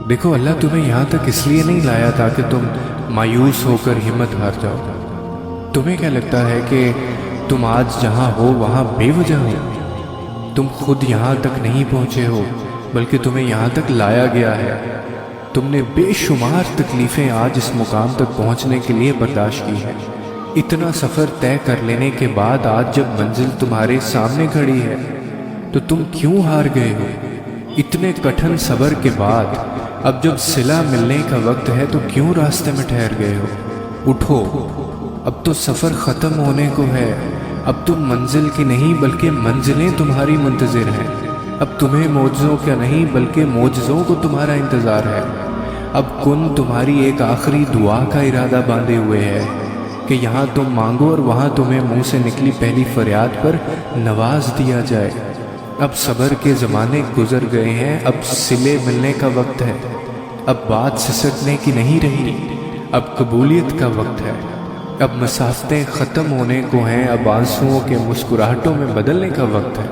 دیکھو اللہ تمہیں یہاں تک اس لیے نہیں لایا تاکہ تم مایوس ہو کر ہمت ہار جاؤ۔ تمہیں کیا لگتا ہے کہ تم آج جہاں ہو وہاں بے وجہ ہو؟ تم خود یہاں تک نہیں پہنچے ہو بلکہ تمہیں یہاں تک لایا گیا ہے۔ تم نے بے شمار تکلیفیں آج اس مقام تک پہنچنے کے لیے برداشت کی ہے۔ اتنا سفر طے کر لینے کے بعد آج جب منزل تمہارے سامنے کھڑی ہے تو تم کیوں ہار گئے ہو؟ اتنے کٹھن صبر کے بعد اب جب صلہ ملنے کا وقت ہے تو کیوں راستے میں ٹھہر گئے ہو؟ اٹھو، اب تو سفر ختم ہونے کو ہے۔ اب تم منزل کی نہیں بلکہ منزلیں تمہاری منتظر ہیں۔ اب تمہیں معجزوں کا نہیں بلکہ معجزوں کو تمہارا انتظار ہے۔ اب کن تمہاری ایک آخری دعا کا ارادہ باندھے ہوئے ہے کہ یہاں تم مانگو اور وہاں تمہیں منہ سے نکلی پہلی فریاد پر نواز دیا جائے۔ اب صبر کے زمانے گزر گئے ہیں، اب صلے ملنے کا وقت ہے۔ اب بات سسکنے کی نہیں رہی، اب قبولیت کا وقت ہے۔ اب مسافتیں ختم ہونے کو ہیں، اب آنسوؤں کے مسکراہٹوں میں بدلنے کا وقت ہے۔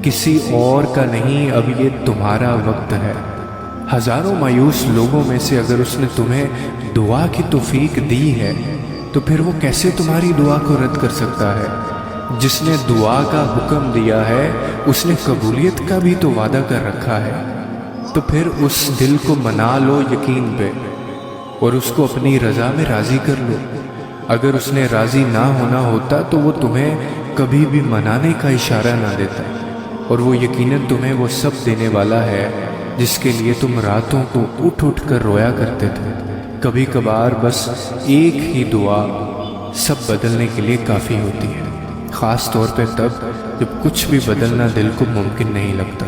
کسی اور کا نہیں، اب یہ تمہارا وقت ہے۔ ہزاروں مایوس لوگوں میں سے اگر اس نے تمہیں دعا کی توفیق دی ہے تو پھر وہ کیسے تمہاری دعا کو رد کر سکتا ہے؟ جس نے دعا کا حکم دیا ہے اس نے قبولیت کا بھی تو وعدہ کر رکھا ہے۔ تو پھر اس دل کو منا لو یقین پہ اور اس کو اپنی رضا میں راضی کر لو۔ اگر اس نے راضی نہ ہونا ہوتا تو وہ تمہیں کبھی بھی منانے کا اشارہ نہ دیتا، اور وہ یقیناً تمہیں وہ سب دینے والا ہے جس کے لیے تم راتوں کو اٹھ اٹھ کر رویا کرتے تھے۔ کبھی کبھار بس ایک ہی دعا سب بدلنے کے لیے کافی ہوتی ہے، خاص طور پہ تب جب کچھ بھی بدلنا دل کو ممکن نہیں لگتا۔